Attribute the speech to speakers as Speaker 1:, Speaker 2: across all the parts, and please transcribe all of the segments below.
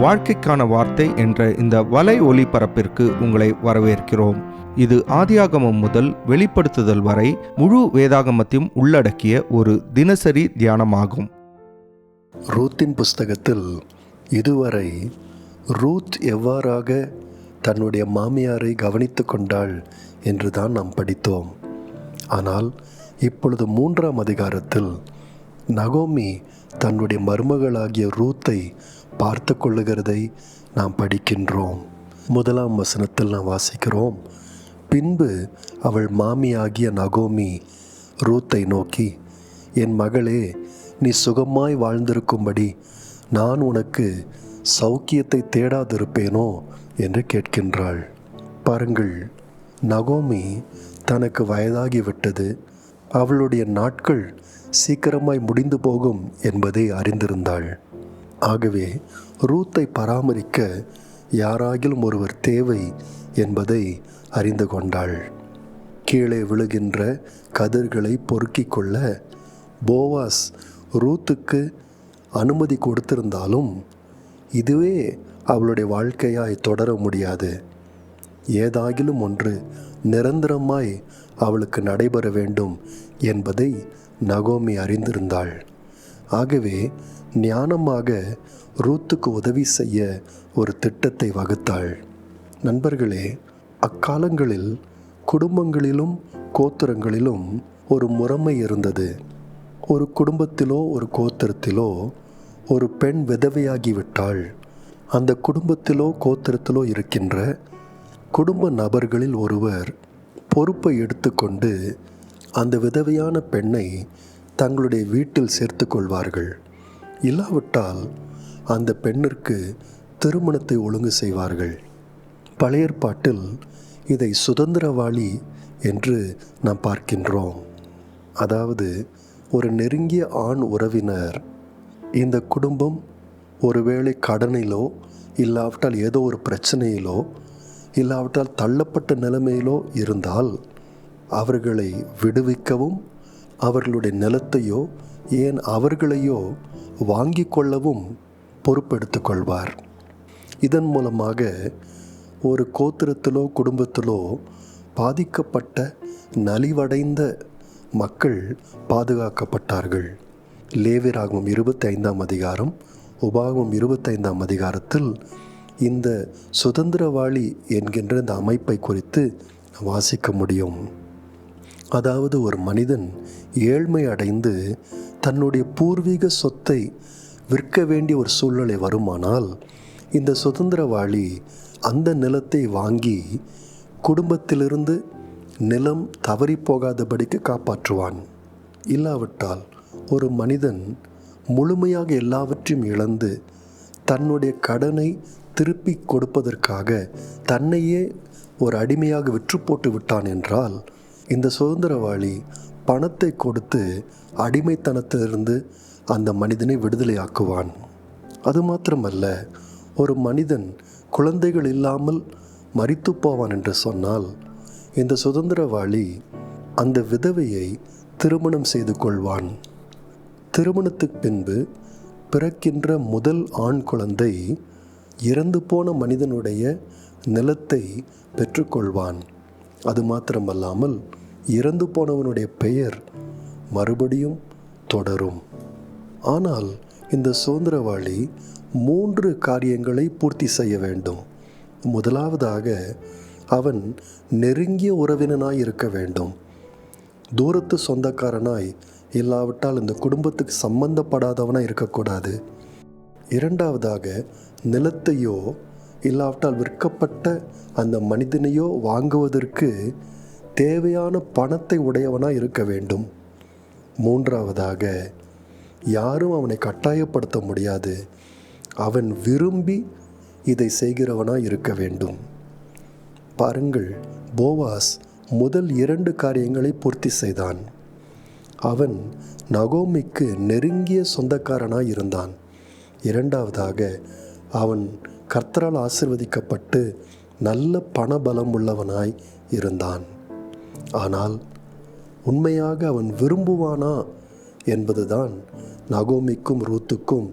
Speaker 1: வாழ்க்கைக்கான வார்த்தை என்ற இந்த வலை ஒளிபரப்பிற்கு உங்களை வரவேற்கிறோம். இது ஆதியாகமம் முதல் வெளிப்படுத்துதல் வரை முழு வேதாகமத்தையும் உள்ளடக்கிய ஒரு தினசரி தியானமாகும்.
Speaker 2: ரூத்தின் புஸ்தகத்தில் இதுவரை ரூத் எவ்வாறாக தன்னுடைய மாமியாரை கவனித்து கொண்டாள் என்றுதான் நாம் படித்தோம். ஆனால் இப்பொழுது 3ஆம் அதிகாரத்தில் நகோமி தன்னுடைய மருமகளாகிய ரூத்தை பார்த்து கொள்ளுகிறதை நாம் படிக்கின்றோம். 1ஆம் வசனத்தில் நாம் வாசிக்கிறோம், பின்பு அவள் மாமியாகிய நகோமி ரூத்தை நோக்கி, என் மகளே, நீ சுகமாய் வாழ்ந்திருக்கும்படி நான் உனக்கு சௌக்கியத்தை தேடாதிருப்பேனோ என்று கேட்கின்றாள். பாருங்கள், நகோமி தனக்கு வயதாகிவிட்டது, அவளுடைய நாட்கள் சீக்கிரமாய் முடிந்து போகும் என்பதை அறிந்திருந்தாள். ஆகவே ரூத்தை பராமரிக்க யாராகிலும் ஒருவர் தேவை என்பதை அறிந்து கொண்டாள். கீழே விழுகின்ற கதிர்களை பொறுக்கிக் கொள்ள போவாஸ் ரூத்துக்கு அனுமதி கொடுத்திருந்தாலும் இதுவே அவளுடைய வாழ்க்கையாய் தொடர முடியாது. ஏதாகிலும் ஒன்று நிரந்தரமாய் அவளுக்கு நடைபெற வேண்டும் என்பதை நகோமி அறிந்திருந்தாள். ஆகவே ஞானமாக ரூத்துக்கு உதவி செய்ய ஒரு திட்டத்தை வகுத்தாள். நண்பர்களே, அக்காலங்களில் குடும்பங்களிலும் கோத்திரங்களிலும் ஒரு முறைமை இருந்தது. ஒரு குடும்பத்திலோ ஒரு கோத்திரத்திலோ ஒரு பெண் விதவையாகிவிட்டாள். அந்த குடும்பத்திலோ கோத்திரத்திலோ இருக்கின்ற குடும்ப நபர்களில் ஒருவர் பொறுப்பை எடுத்துக்கொண்டு அந்த விதவையான பெண்ணை தங்களுடைய வீட்டில் சேர்த்து கொள்வார்கள். இல்லாவிட்டால் அந்த பெண்ணிற்கு திருமணத்தை ஒழுங்கு செய்வார்கள். பழைய ஏற்பாட்டில் இதை சுதந்திரவாளி என்று நாம் பார்க்கின்றோம். அதாவது ஒரு நெருங்கிய ஆண் உறவினர் இந்த குடும்பம் ஒருவேளை கடனிலோ இல்லாவிட்டால் ஏதோ ஒரு பிரச்சனையிலோ இல்லாவிட்டால் தள்ளப்பட்ட நிலைமையிலோ இருந்தால் அவர்களை விடுவிக்கவும் அவர்களுடைய நிலத்தையோ ஏன் அவர்களையோ வாங்கி கொள்ளவும் பொறுப்பெடுத்து கொள்வார். இதன் மூலமாக ஒரு கோத்திரத்திலோ குடும்பத்திலோ பாதிக்கப்பட்ட நலிவடைந்த மக்கள் பாதுகாக்கப்பட்டார்கள். லேவியராகமம் 25ஆம் அதிகாரம், உபாகமம் 25ஆம் அதிகாரத்தில் இந்த சுதந்திரவாளி என்கின்ற இந்த அமைப்பை குறித்து வாசிக்க முடியும். அதாவது ஒரு மனிதன் ஏழ்மை அடைந்து தன்னுடைய பூர்வீக சொத்தை விற்க வேண்டிய ஒரு சூழ்நிலை வருமானால் இந்த சுதந்திரவாளி அந்த நிலத்தை வாங்கி குடும்பத்திலிருந்து நிலம் தவறி போகாதபடிக்கு காப்பாற்றுவான். இல்லாவிட்டால் ஒரு மனிதன் முழுமையாக எல்லாவற்றையும் இழந்து தன்னுடைய கடனை திருப்பி கொடுப்பதற்காக தன்னையே ஒரு அடிமையாக விற்று போட்டு விட்டான் என்றால் இந்த சுதந்திரவாளி பணத்தை கொடுத்து அடிமைத்தனத்திலிருந்து அந்த மனிதனை விடுதலையாக்குவான். அது மாத்திரமல்ல, ஒரு மனிதன் குழந்தைகள் இல்லாமல் மரித்து போவான் என்று சொன்னால் இந்த சுதந்திரவாளி அந்த விதவையை திருமணம் செய்து கொள்வான். திருமணத்துக்கு பின்பு பிறக்கின்ற முதல் ஆண் குழந்தை இறந்து போன மனிதனுடைய நிலத்தை பெற்றுக்கொள்வான். அது மாத்திரமல்லாமல் இறந்து போனவனுடைய பெயர் மறுபடியும் தொடரும். ஆனால் இந்த சுதந்திரவாளி 3 காரியங்களை பூர்த்தி செய்ய வேண்டும். முதலாவதாக, அவன் நெருங்கிய உறவினனாய் இருக்க வேண்டும். தூரத்து சொந்தக்காரனாய் இல்லாவிட்டால் இந்த குடும்பத்துக்கு சம்பந்தப்படாதவனாய் இருக்கக்கூடாது. இரண்டாவதாக, நிலத்தையோ இல்லாவிட்டால் விற்கப்பட்ட அந்த மனிதனையோ வாங்குவதற்கு தேவையான பணத்தை உடையவனாய் இருக்க வேண்டும். மூன்றாவதாக, யாரும் அவனை கட்டாயப்படுத்த முடியாது. அவன் விரும்பி இதை செய்கிறவனாய் இருக்க வேண்டும். பாருங்கள், போவாஸ் முதல் 2 காரியங்களை பூர்த்தி செய்தான். அவன் நகோமிக்கு நெருங்கிய சொந்தக்காரனாய் இருந்தான். இரண்டாவதாக, அவன் கர்த்தரால் ஆசீர்வதிக்கப்பட்டு நல்ல பணபலம் உள்ளவனாய் இருந்தான். ஆனால் உண்மையாக அவன் விரும்புவானா என்பதுதான் நகோமிக்கும் ரூத்துக்கும்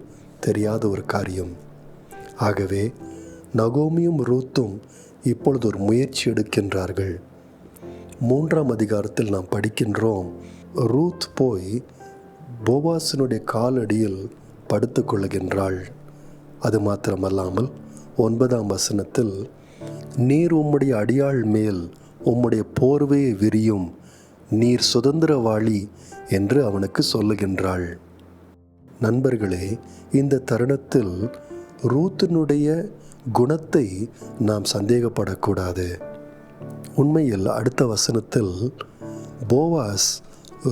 Speaker 2: தெரியாத ஒரு காரியம். ஆகவே நகோமியும் ரூத்தும் இப்பொழுது ஒரு முயற்சி எடுக்கின்றார்கள். 3ஆம் அதிகாரத்தில் நாம் படிக்கின்றோம், ரூத் போய் போவாசினுடைய காலடியில் படுத்து கொள்ளுகின்றாள். அது மாத்திரமல்லாமல் 9ஆம் வசனத்தில், நீர் உம்முடைய அடியாள் மேல் உம்முடைய போர்வையை விரியும், நீர் சுதந்திரவாளி என்று அவனுக்கு சொல்லுகின்றாள். நண்பர்களே, இந்த தருணத்தில் ரூத்தினுடைய குணத்தை நாம் சந்தேகப்படக்கூடாது. உண்மையில் அடுத்த வசனத்தில் போவாஸ்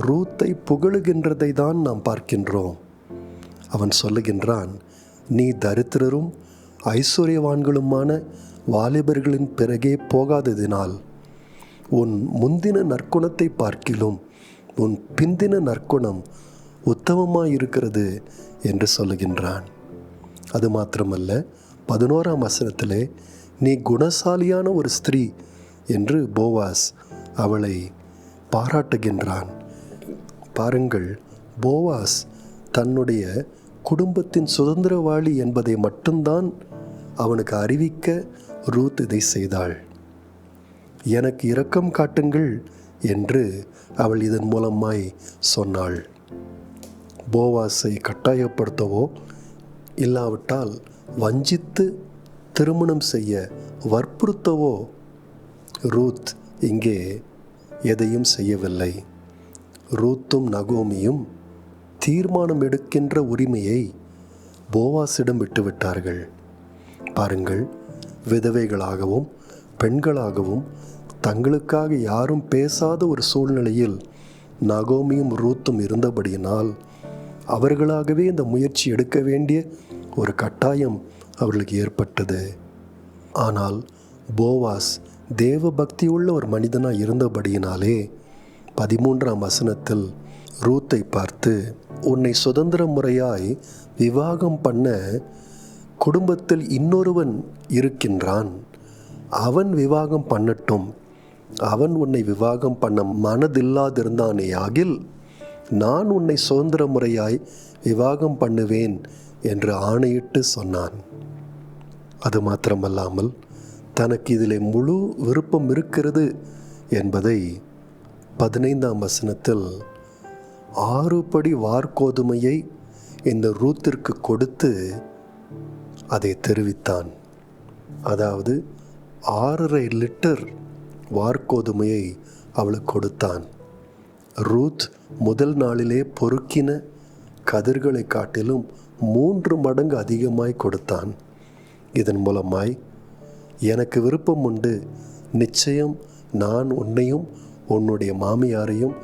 Speaker 2: ரூத்தை புகழுகின்றதை தான் நாம் பார்க்கின்றோம். அவன் சொல்லுகின்றான், நீ தரித்திரரும் ஐஸ்வர்யவான்களுமான வாலிபர்களின் பிறகே போகாததினால் உன் முந்தின நற்குணத்தை பார்க்கிலும் உன் பிந்தின நற்குணம் உத்தமமாயிருக்கிறது என்று சொல்லுகின்றான். அது மாத்திரமல்ல, 11ஆம் வசனத்திலே, நீ குணசாலியான ஒரு ஸ்திரீ என்று போவாஸ் அவளை பாராட்டுகின்றான். பாருங்கள், போவாஸ் தன்னுடைய குடும்பத்தின் சுதந்திரவாளி என்பதை மட்டும்தான் அவனுக்கு அறிவிக்க ரூத் இதை செய்தாள். எனக்கு இரக்கம் காட்டுங்கள் என்று அவள் இதன் மூலமாய் சொன்னாள். போவாஸை கட்டாயப்படுத்தவோ இல்லாவிட்டால் வஞ்சித்து திருமணம் செய்ய வற்புறுத்தவோ ரூத் இங்கே எதையும் செய்யவில்லை. ரூத்தும் நகோமியும் தீர்மானம் எடுக்கின்ற உரிமையை போவாஸிடம் விட்டுவிட்டார்கள். பாருங்கள், விதவைகளாகவும் பெண்களாகவும் தங்களுக்காக யாரும் பேசாத ஒரு சூழ்நிலையில் நகோமியும் ரூத்தும் இருந்தபடியினால் அவர்களாகவே இந்த முயற்சி எடுக்க வேண்டிய ஒரு கட்டாயம் அவர்களுக்கு ஏற்பட்டது. ஆனால் போவாஸ் தேவ பக்தியுள்ள ஒரு மனிதனாக இருந்தபடியினாலே 13ஆம் வசனத்தில் ரூத்தை பார்த்து, உன்னை சுதந்திர முறையாய் விவாகம் பண்ண குடும்பத்தில் இன்னொருவன் இருக்கின்றான், அவன் விவாகம் பண்ணட்டும், அவன் உன்னை விவாகம் பண்ண மனதில்லாதிருந்தானே ஆகில் நான் உன்னை சுதந்திர முறையாய் விவாகம் பண்ணுவேன் என்று ஆணையிட்டு சொன்னான். அது மாத்திரமல்லாமல் தனக்கு இதிலே முழு விருப்பம் இருக்கிறது என்பதை 15ஆம் வசனத்தில் 6 படி வார்கோதுமையை இந்த ரூத்திற்கு கொடுத்து அதை தெரிவித்தான். அதாவது 6.5 லிட்டர் வார்கோதுமையை அவளுக்கு கொடுத்தான். ரூத் முதல் நாளிலே பொறுக்கின கதிர்களை காட்டிலும் 3 மடங்கு அதிகமாய் கொடுத்தான். இதன் மூலமாய், எனக்கு விருப்பம் உண்டு, நிச்சயம் நான் உன்னையும் உன்னுடைய மாமியாரையும்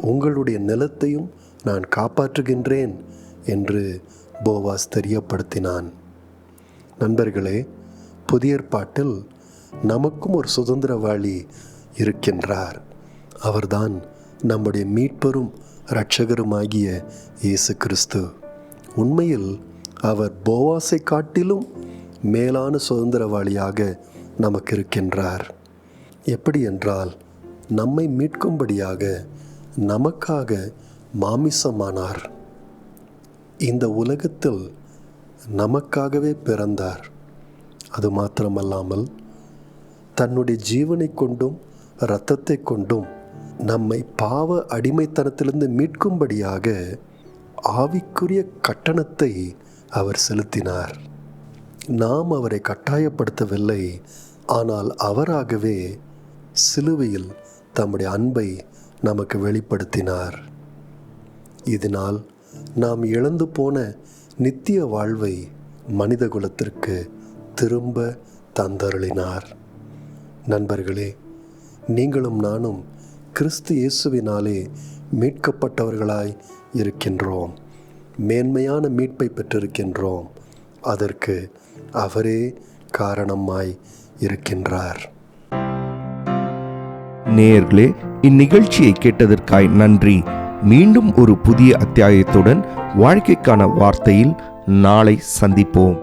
Speaker 2: உங்களுடைய நிலத்தையும் நான் காப்பாற்றுகின்றேன் என்று போவாஸ் தெரியப்படுத்தினான். நண்பர்களே, புதிய ஏற்பாட்டில் நமக்கும் ஒரு சுதந்திரவாளி இருக்கின்றார். அவர்தான் நம்முடைய மீட்பரும் இரட்சகருமாகிய இயேசு கிறிஸ்து. உண்மையில் அவர் போவாஸை காட்டிலும் மேலான சுதந்திரவாளியாக நமக்கு இருக்கின்றார். எப்படி என்றால், நம்மை மீட்கும்படியாக நமக்காக மாமிசமானார். இந்த உலகத்தில் நமக்காகவே பிறந்தார். அது மாத்திரமல்லாமல் தன்னுடைய ஜீவனை கொண்டும் இரத்தத்தை கொண்டும் நம்மை பாவ அடிமைத்தனத்திலிருந்து மீட்கும்படியாக ஆவிக்குரிய கட்டணத்தை அவர் செலுத்தினார். நாம் அவரை கட்டாயப்படுத்தவில்லை, ஆனால் அவராகவே சிலுவையில் தம்முடைய அன்பை நமக்கு வெளிப்படுத்தினார். இதனால் நாம் இழந்து போன நித்திய வாழ்வை மனித குலத்திற்கு திரும்ப தந்தருளினார். நண்பர்களே, நீங்களும் நானும் கிறிஸ்து இயேசுவினாலே மீட்கப்பட்டவர்களாய் இருக்கின்றோம். மேன்மையான மீட்பை பெற்றிருக்கின்றோம். அதற்கு அவரே காரணமாய் இருக்கின்றார்.
Speaker 1: நேயர்களே, இந்நிகழ்ச்சியை கேட்டதற்காய் நன்றி. மீண்டும் ஒரு புதிய அத்தியாயத்துடன் வாழ்க்கைக்கான வார்த்தையில் நாளை சந்திப்போம்.